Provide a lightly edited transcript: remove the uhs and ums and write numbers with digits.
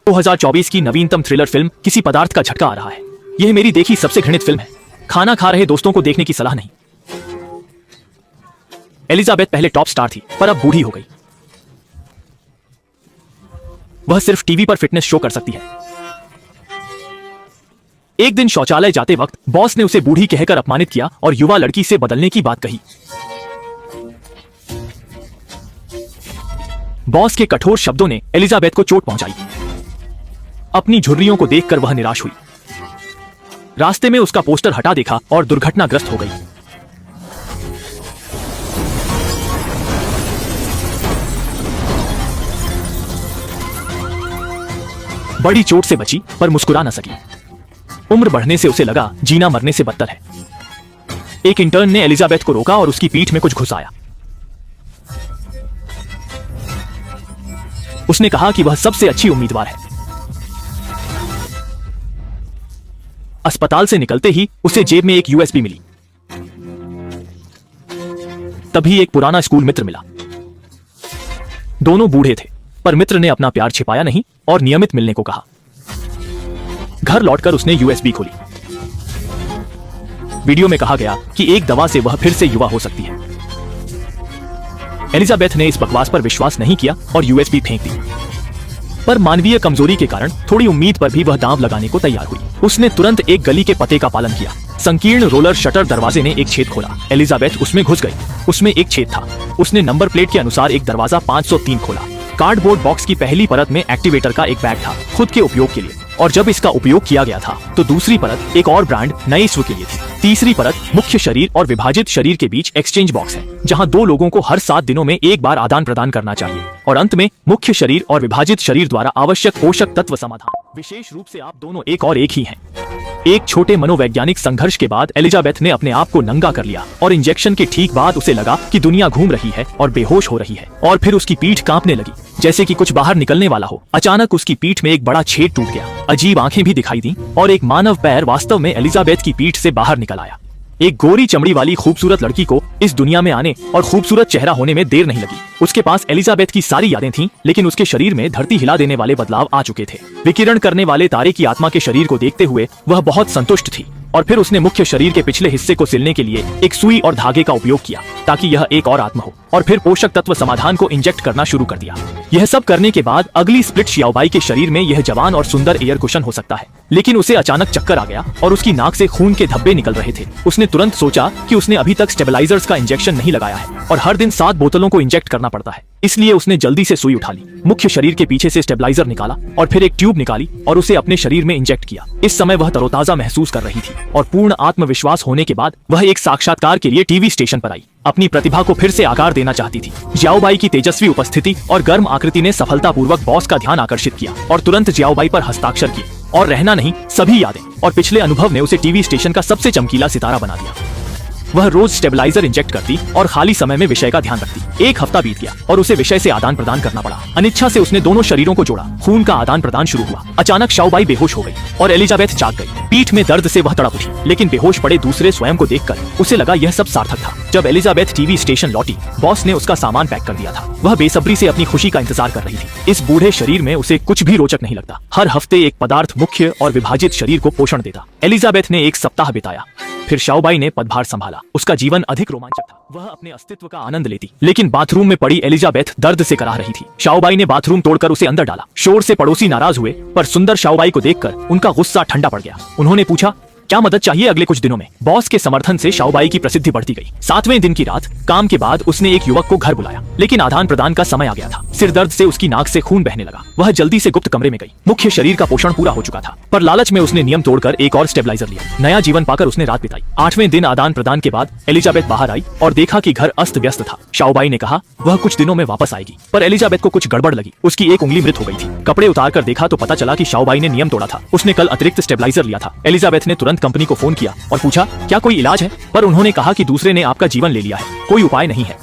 2024 की नवीनतम thriller film किसी पदार्थ का झटका आ रहा है। यह मेरी देखी सबसे घृणित फिल्म है। खाना खा रहे दोस्तों को देखने की सलाह नहीं। एलिजाबेथ पहले टॉप स्टार थी, पर अब बूढ़ी हो गई। वह सिर्फ टीवी पर फिटनेस शो कर सकती है। एक दिन शौचालय जाते वक्त बॉस ने उसे बूढ़ी कहकर अपमानित किया और युवा लड़की से बदलने की बात कही। बॉस के कठोर शब्दों ने एलिजाबेथ को चोट पहुंचाई। अपनी झुर्रियों को देखकर वह निराश हुई। रास्ते में उसका पोस्टर हटा देखा और दुर्घटनाग्रस्त हो गई। बड़ी चोट से बची पर मुस्कुरा न सकी। उम्र बढ़ने से उसे लगा जीना मरने से बदतर है। एक इंटर्न ने एलिजाबेथ को रोका और उसकी पीठ में कुछ घुसाया। उसने कहा कि वह सबसे अच्छी उम्मीदवार है। अस्पताल से निकलते ही उसे जेब में एक यूएसबी मिली। तभी एक पुराना स्कूल मित्र मिला। दोनों बूढ़े थे, पर मित्र ने अपना प्यार छिपाया नहीं और नियमित मिलने को कहा। घर लौटकर उसने यूएसबी खोली। वीडियो में कहा गया कि एक दवा से वह फिर से युवा हो सकती है। एलिजाबेथ ने इस बकवास पर विश्वास नहीं किया और यूएसबी फेंक दी। पर मानवीय कमजोरी के कारण थोड़ी उम्मीद पर भी वह दांव लगाने को तैयार हुई। उसने तुरंत एक गली के पते का पालन किया। संकीर्ण रोलर शटर दरवाजे ने एक छेद खोला। एलिजाबेथ उसमें घुस गई। उसमें एक छेद था। उसने नंबर प्लेट के अनुसार एक दरवाजा 503 खोला। कार्डबोर्ड बॉक्स की पहली परत में एक्टिवेटर का एक बैग था, खुद के उपयोग के लिए, और जब इसका उपयोग किया गया था तो दूसरी परत एक और ब्रांड नए स्व के लिए थी। तीसरी परत मुख्य शरीर और विभाजित शरीर के बीच एक्सचेंज बॉक्स है, जहां दो लोगों को हर 7 दिनों में एक बार आदान प्रदान करना चाहिए। और अंत में मुख्य शरीर और विभाजित शरीर द्वारा आवश्यक पोषक तत्व समाधान। विशेष रूप से आप दोनों एक और एक ही हैं। एक छोटे मनोवैज्ञानिक संघर्ष के बाद एलिजाबेथ ने अपने आप को नंगा कर लिया और इंजेक्शन के ठीक बाद उसे लगा कि दुनिया घूम रही है और बेहोश हो रही है। और फिर उसकी पीठ कांपने लगी, जैसे कि कुछ बाहर निकलने वाला हो। अचानक उसकी पीठ में एक बड़ा छेद टूट गया। अजीब आंखें भी दिखाई दी और एक मानव पैर वास्तव में एलिजाबेथ की पीठ से बाहर निकल आया। एक गोरी चमड़ी वाली खूबसूरत लड़की को इस दुनिया में आने और खूबसूरत चेहरा होने में देर नहीं लगी। उसके पास एलिजाबेथ की सारी यादें थीं, लेकिन उसके शरीर में धरती हिला देने वाले बदलाव आ चुके थे। विकिरण करने वाले तारे की आत्मा के शरीर को देखते हुए वह बहुत संतुष्ट थी। और फिर उसने मुख्य शरीर के पिछले हिस्से को सिलने के लिए एक सुई और धागे का उपयोग किया, ताकि यह एक और आत्मा हो। और फिर पोषक तत्व समाधान को इंजेक्ट करना शुरू कर दिया। यह सब करने के बाद अगली स्प्लिट शियाओबाई के शरीर में यह जवान और सुंदर एयर कुशन हो सकता है। लेकिन उसे अचानक चक्कर आ गया और उसकी नाक से खून के धब्बे निकल रहे थे। उसने तुरंत सोचा कि उसने अभी तक स्टेबलाइजर्स का इंजेक्शन नहीं लगाया है और हर दिन 7 बोतलों को इंजेक्ट करना पड़ता है। इसलिए उसने जल्दी से सुई उठा ली, मुख्य शरीर के पीछे से स्टेबलाइजर निकाला और फिर एक ट्यूब निकाली और उसे अपने शरीर में इंजेक्ट किया। इस समय वह तरोताजा महसूस कर रही थी और पूर्ण आत्मविश्वास होने के बाद वह एक साक्षात्कार के लिए टीवी स्टेशन पर आई। अपनी प्रतिभा को फिर से आकार देना चाहती थी। जियाओबाई की तेजस्वी उपस्थिति और गर्म आकृति ने सफलतापूर्वक बॉस का ध्यान आकर्षित किया और तुरंत जियाओबाई पर हस्ताक्षर किए। और रहना नहीं, सभी यादें और पिछले अनुभव ने उसे टीवी स्टेशन का सबसे चमकीला सितारा बना दिया। वह रोज स्टेबलाइजर इंजेक्ट करती और खाली समय में विषय का ध्यान रखती। एक हफ्ता बीत गया और उसे विषय से आदान प्रदान करना पड़ा। अनिच्छा से उसने दोनों शरीरों को जोड़ा। खून का आदान प्रदान शुरू हुआ। अचानक शाओबाई बेहोश हो गई और एलिजाबेथ जाग गई। पीठ में दर्द से वह तड़प उठी, लेकिन बेहोश पड़े दूसरे स्वयं को देखकर उसे लगा यह सब सार्थक था। जब एलिजाबेथ टीवी स्टेशन लौटी, बॉस ने उसका सामान पैक कर दिया था। वह बेसब्री से अपनी खुशी का इंतजार कर रही थी। इस बूढ़े शरीर में उसे कुछ भी रोचक नहीं लगता। हर हफ्ते एक पदार्थ मुख्य और विभाजित शरीर को पोषण देता। एलिजाबेथ ने एक सप्ताह बिताया। फिर शाओबाई ने पदभार संभाला। उसका जीवन अधिक रोमांचक था। वह अपने अस्तित्व का आनंद लेती, लेकिन बाथरूम में पड़ी एलिजाबेथ दर्द से कराह रही थी। शाओबाई ने बाथरूम तोड़कर उसे अंदर डाला। शोर से पड़ोसी नाराज हुए, पर सुंदर शाओबाई को देखकर उनका गुस्सा ठंडा पड़ गया। उन्होंने पूछा, क्या मदद चाहिए अगले कुछ दिनों में? बॉस के समर्थन से शाओबाई की प्रसिद्धि बढ़ती गई। 7वें दिन की रात काम के बाद उसने एक युवक को घर बुलाया, लेकिन आदान प्रदान का समय आ गया था। सिर दर्द से उसकी नाक से खून बहने लगा। वह जल्दी से गुप्त कमरे में गई। मुख्य शरीर का पोषण पूरा हो चुका था, पर लालच में उसने नियम तोड़कर एक और स्टेबलाइजर लिया। नया जीवन पाकर उसने रात बिताई। 8वें दिन आदान प्रदान के बाद एलिजाबेथ बाहर आई और देखा कि घर अस्त व्यस्त था। शाओबाई ने कहा वह कुछ दिनों में वापस आएगी, पर एलिजाबेथ को कुछ गड़बड़ लगी। उसकी एक उंगली मृत हो गई थी। कपड़े उतार कर देखा तो पता चला कि शाओबाई ने नियम तोड़ा था। उसने कल अतिरिक्त स्टेबलाइजर लिया था। एलिजाबेथ ने तुरंत कंपनी को फोन किया और पूछा क्या कोई इलाज है, पर उन्होंने कहा कि दूसरे ने आपका जीवन ले लिया है, कोई उपाय नहीं है।